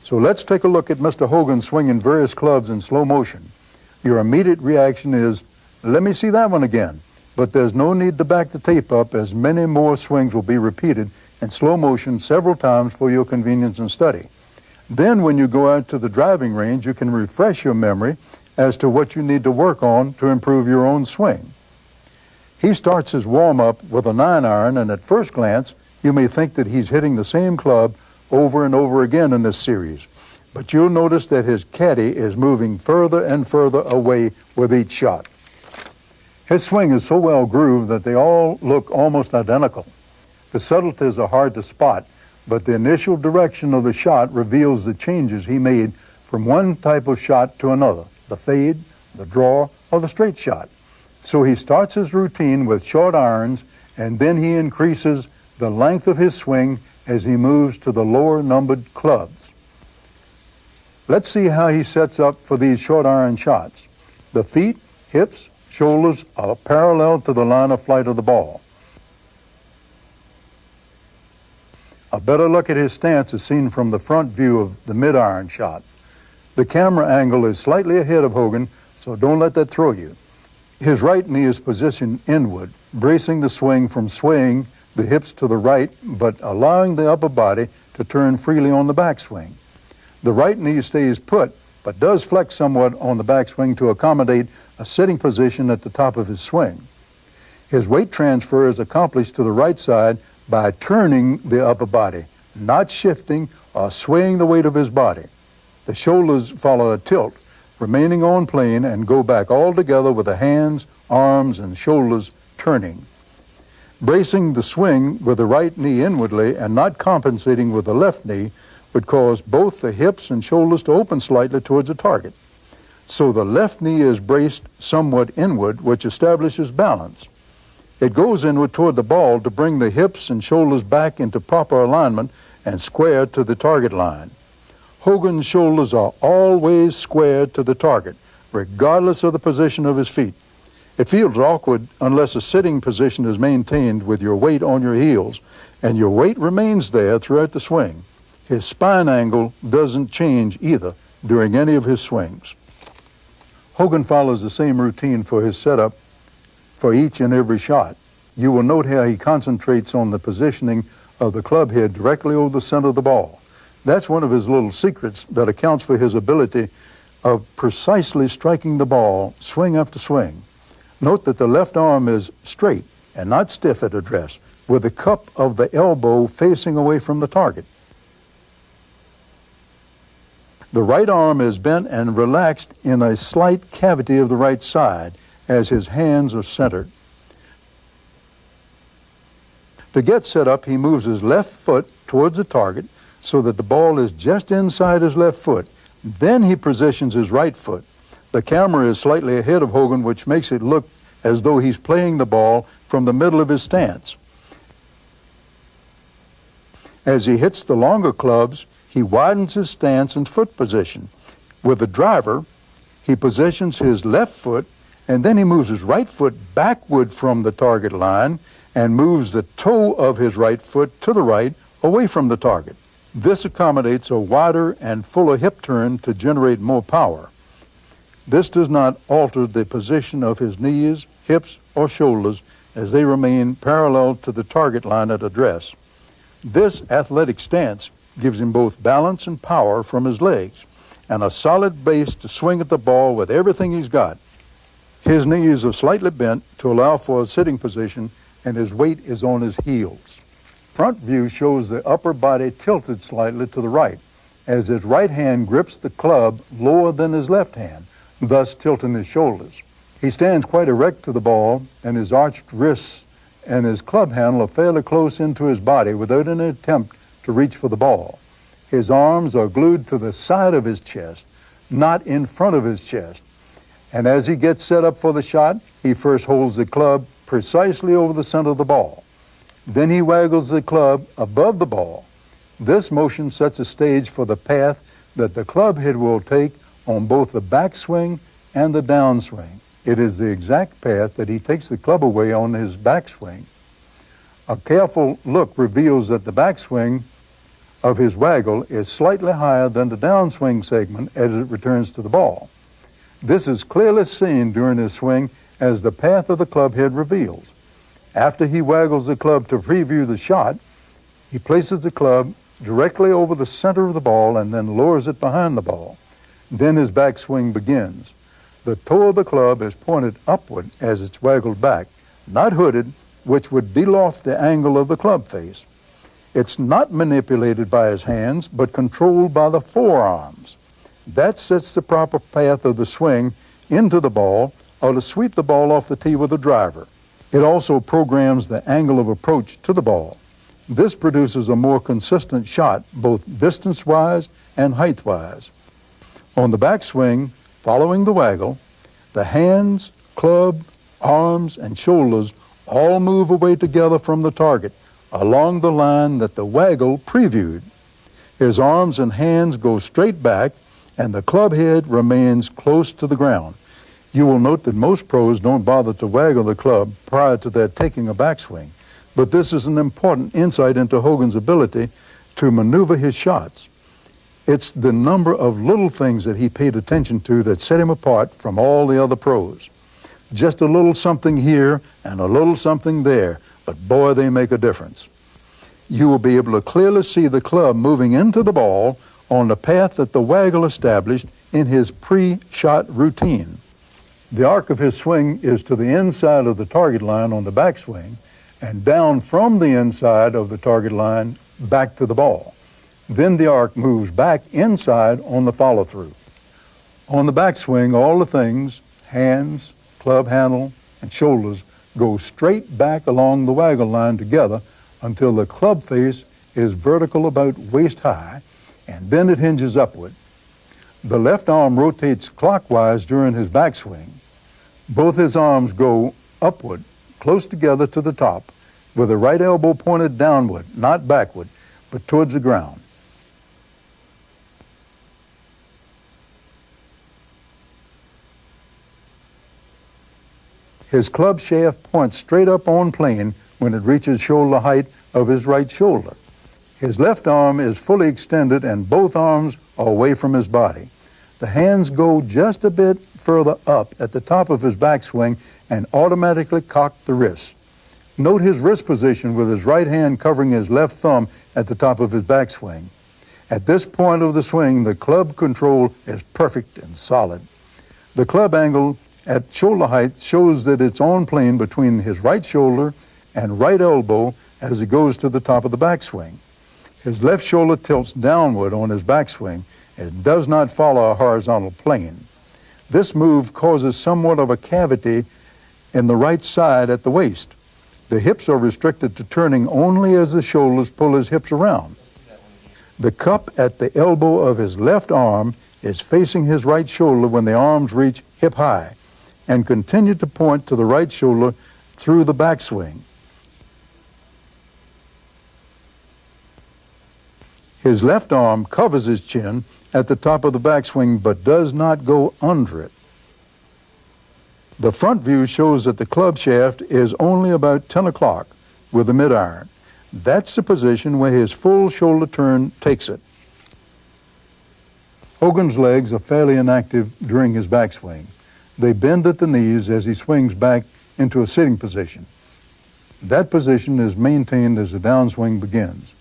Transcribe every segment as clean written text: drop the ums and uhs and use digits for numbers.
So let's take a look at Mr. Hogan swinging various clubs in slow motion. Your immediate reaction is, let me see that one again. But there's no need to back the tape up, as many more swings will be repeated in slow motion several times for your convenience and study. Then when you go out to the driving range, you can refresh your memory as to what you need to work on to improve your own swing. He starts his warm-up with a 9-iron, and at first glance, you may think that he's hitting the same club over and over again in this series. But you'll notice that his caddy is moving further and further away with each shot. His swing is so well grooved that they all look almost identical. The subtleties are hard to spot, but the initial direction of the shot reveals the changes he made from one type of shot to another, the fade, the draw, or the straight shot. So he starts his routine with short irons, and then he increases the length of his swing as he moves to the lower numbered clubs. Let's see how he sets up for these short iron shots. The feet, hips, shoulders are parallel to the line of flight of the ball. A better look at his stance is seen from the front view of the mid-iron shot. The camera angle is slightly ahead of Hogan, so don't let that throw you. His right knee is positioned inward, bracing the swing from swaying the hips to the right, but allowing the upper body to turn freely on the backswing. The right knee stays put, but does flex somewhat on the backswing to accommodate a sitting position at the top of his swing. His weight transfer is accomplished to the right side by turning the upper body, not shifting or swaying the weight of his body. The shoulders follow a tilt, remaining on plane, and go back all together with the hands, arms, and shoulders turning. Bracing the swing with the right knee inwardly and not compensating with the left knee would cause both the hips and shoulders to open slightly towards the target. So the left knee is braced somewhat inward, which establishes balance. It goes inward toward the ball to bring the hips and shoulders back into proper alignment and square to the target line. Hogan's shoulders are always squared to the target, regardless of the position of his feet. It feels awkward unless a sitting position is maintained with your weight on your heels, and your weight remains there throughout the swing. His spine angle doesn't change either during any of his swings. Hogan follows the same routine for his setup for each and every shot. You will note how he concentrates on the positioning of the club head directly over the center of the ball. That's one of his little secrets that accounts for his ability of precisely striking the ball swing after swing. Note that the left arm is straight and not stiff at address, with the cup of the elbow facing away from the target. The right arm is bent and relaxed in a slight cavity of the right side as his hands are centered. To get set up, he moves his left foot towards the target so that the ball is just inside his left foot. Then he positions his right foot. The camera is slightly ahead of Hogan, which makes it look as though he's playing the ball from the middle of his stance. As he hits the longer clubs, he widens his stance and foot position. With the driver, he positions his left foot, and then he moves his right foot backward from the target line and moves the toe of his right foot to the right, away from the target. This accommodates a wider and fuller hip turn to generate more power. This does not alter the position of his knees, hips, or shoulders, as they remain parallel to the target line at address. This athletic stance gives him both balance and power from his legs, and a solid base to swing at the ball with everything he's got. His knees are slightly bent to allow for a sitting position, and his weight is on his heels. Front view shows the upper body tilted slightly to the right, as his right hand grips the club lower than his left hand, thus tilting his shoulders. He stands quite erect to the ball, and his arched wrists and his club handle are fairly close into his body without an attempt to reach for the ball. His arms are glued to the side of his chest, not in front of his chest. And as he gets set up for the shot, he first holds the club precisely over the center of the ball. Then he waggles the club above the ball. This motion sets a stage for the path that the club head will take on both the backswing and the downswing. It is the exact path that he takes the club away on his backswing. A careful look reveals that the backswing of his waggle is slightly higher than the downswing segment as it returns to the ball. This is clearly seen during his swing as the path of the club head reveals. After he waggles the club to preview the shot, he places the club directly over the center of the ball and then lowers it behind the ball. Then his backswing begins. The toe of the club is pointed upward as it's waggled back, not hooded, which would de-loft the angle of the club face. It's not manipulated by his hands, but controlled by the forearms. That sets the proper path of the swing into the ball or to sweep the ball off the tee with a driver. It also programs the angle of approach to the ball. This produces a more consistent shot, both distance-wise and height-wise. On the backswing, following the waggle, the hands, club, arms, and shoulders all move away together from the target along the line that the waggle previewed. His arms and hands go straight back, and the club head remains close to the ground. You will note that most pros don't bother to waggle the club prior to their taking a backswing, but this is an important insight into Hogan's ability to maneuver his shots. It's the number of little things that he paid attention to that set him apart from all the other pros. Just a little something here and a little something there, but boy, they make a difference. You will be able to clearly see the club moving into the ball on the path that the waggle established in his pre-shot routine. The arc of his swing is to the inside of the target line on the backswing and down from the inside of the target line back to the ball. Then the arc moves back inside on the follow-through. On the backswing, all the things, hands, club handle, and shoulders, go straight back along the waggle line together until the club face is vertical about waist high, and then it hinges upward. The left arm rotates clockwise during his backswing. Both his arms go upward, close together to the top, with the right elbow pointed downward, not backward, but towards the ground. His club shaft points straight up on plane when it reaches shoulder height of his right shoulder. His left arm is fully extended and both arms are away from his body. The hands go just a bit further up at the top of his backswing and automatically cock the wrists. Note his wrist position with his right hand covering his left thumb at the top of his backswing. At this point of the swing, the club control is perfect and solid. The club angle at shoulder height shows that it's on plane between his right shoulder and right elbow as he goes to the top of the backswing. His left shoulder tilts downward on his backswing and does not follow a horizontal plane. This move causes somewhat of a cavity in the right side at the waist. The hips are restricted to turning only as the shoulders pull his hips around. The cup at the elbow of his left arm is facing his right shoulder when the arms reach hip high and continue to point to the right shoulder through the backswing. His left arm covers his chin at the top of the backswing but does not go under it. The front view shows that the club shaft is only about 10 o'clock with the mid-iron. That's the position where his full shoulder turn takes it. Hogan's legs are fairly inactive during his backswing. They bend at the knees as he swings back into a sitting position. That position is maintained as the downswing begins.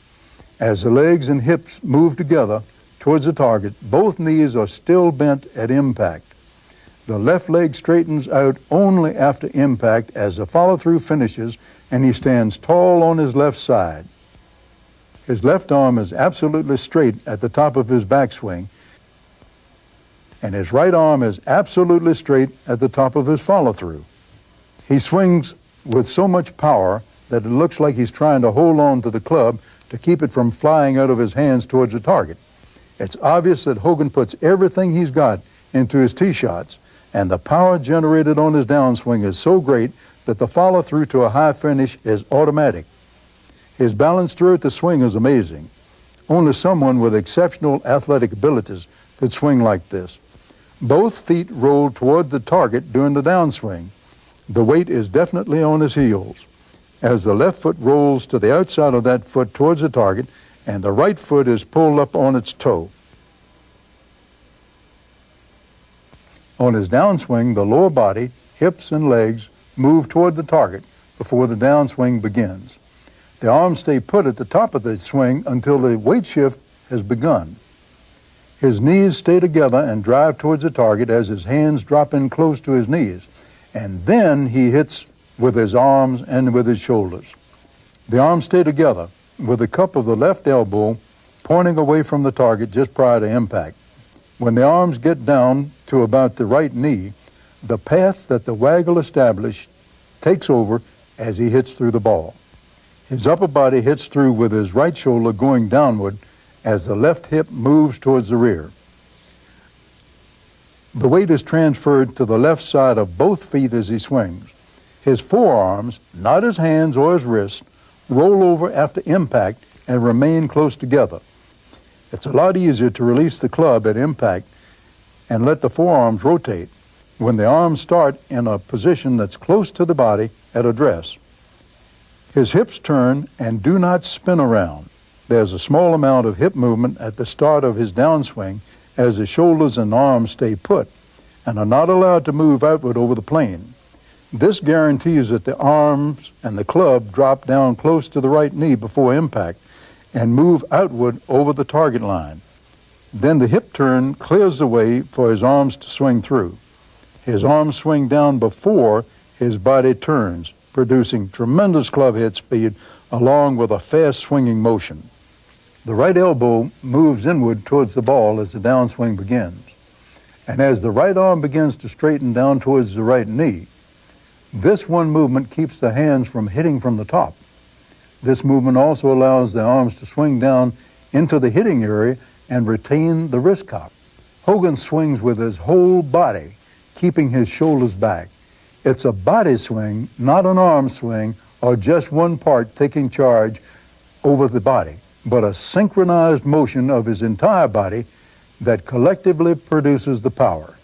As the legs and hips move together towards the target, both knees are still bent at impact. The left leg straightens out only after impact as the follow-through finishes and he stands tall on his left side. His left arm is absolutely straight at the top of his backswing, and his right arm is absolutely straight at the top of his follow-through. He swings with so much power that it looks like he's trying to hold on to the club to keep it from flying out of his hands towards the target. It's obvious that Hogan puts everything he's got into his tee shots, and the power generated on his downswing is so great that the follow-through to a high finish is automatic. His balance throughout the swing is amazing. Only someone with exceptional athletic abilities could swing like this. Both feet roll toward the target during the downswing. The weight is definitely on his heels. As the left foot rolls to the outside of that foot towards the target and the right foot is pulled up on its toe. On his downswing, the lower body, hips and legs move toward the target before the downswing begins. The arms stay put at the top of the swing until the weight shift has begun. His knees stay together and drive towards the target as his hands drop in close to his knees, and then he hits with his arms and with his shoulders. The arms stay together with the cup of the left elbow pointing away from the target just prior to impact. When the arms get down to about the right knee, the path that the waggle established takes over as he hits through the ball. His upper body hits through with his right shoulder going downward as the left hip moves towards the rear. The weight is transferred to the left side of both feet as he swings. His forearms, not his hands or his wrists, roll over after impact and remain close together. It's a lot easier to release the club at impact and let the forearms rotate when the arms start in a position that's close to the body at address. His hips turn and do not spin around. There's a small amount of hip movement at the start of his downswing as his shoulders and arms stay put and are not allowed to move outward over the plane. This guarantees that the arms and the club drop down close to the right knee before impact and move outward over the target line. Then the hip turn clears the way for his arms to swing through. His arms swing down before his body turns, producing tremendous club head speed along with a fast swinging motion. The right elbow moves inward towards the ball as the downswing begins. And as the right arm begins to straighten down towards the right knee, this one movement keeps the hands from hitting from the top. This movement also allows the arms to swing down into the hitting area and retain the wrist cock. Hogans swings with his whole body, keeping his shoulders back. It's a body swing, not an arm swing, or just one part taking charge over the body, but a synchronized motion of his entire body that collectively produces the power.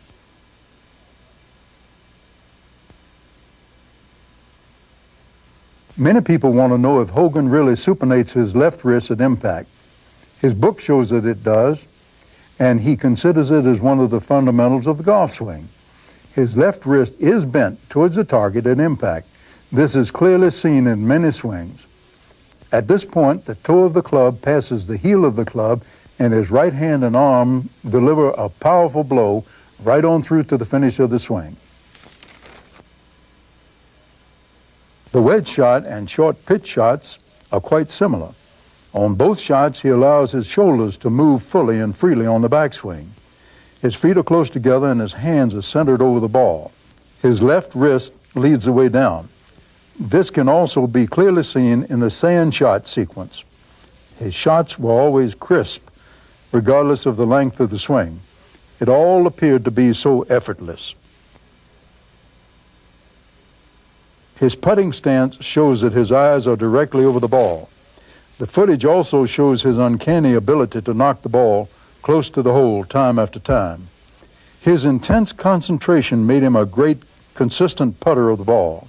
Many people want to know if Hogan really supinates his left wrist at impact. His book shows that it does, and he considers it as one of the fundamentals of the golf swing. His left wrist is bent towards the target at impact. This is clearly seen in many swings. At this point, the toe of the club passes the heel of the club, and his right hand and arm deliver a powerful blow right on through to the finish of the swing. The wedge shot and short pitch shots are quite similar. On both shots, he allows his shoulders to move fully and freely on the backswing. His feet are close together and his hands are centered over the ball. His left wrist leads the way down. This can also be clearly seen in the sand shot sequence. His shots were always crisp, regardless of the length of the swing. It all appeared to be so effortless. His putting stance shows that his eyes are directly over the ball. The footage also shows his uncanny ability to knock the ball close to the hole time after time. His intense concentration made him a great, consistent putter of the ball.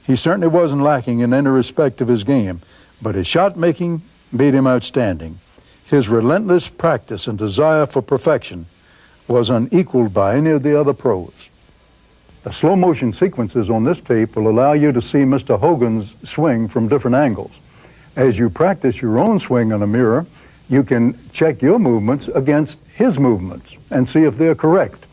He certainly wasn't lacking in any respect of his game, but his shot making made him outstanding. His relentless practice and desire for perfection was unequaled by any of the other pros. The slow motion sequences on this tape will allow you to see Mr. Hogan's swing from different angles. As you practice your own swing in a mirror, you can check your movements against his movements and see if they're correct.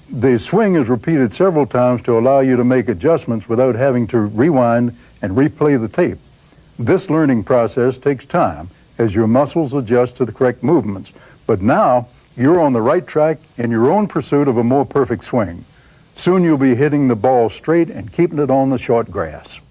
The swing is repeated several times to allow you to make adjustments without having to rewind and replay the tape. This learning process takes time as your muscles adjust to the correct movements. But now you're on the right track in your own pursuit of a more perfect swing. Soon you'll be hitting the ball straight and keeping it on the short grass.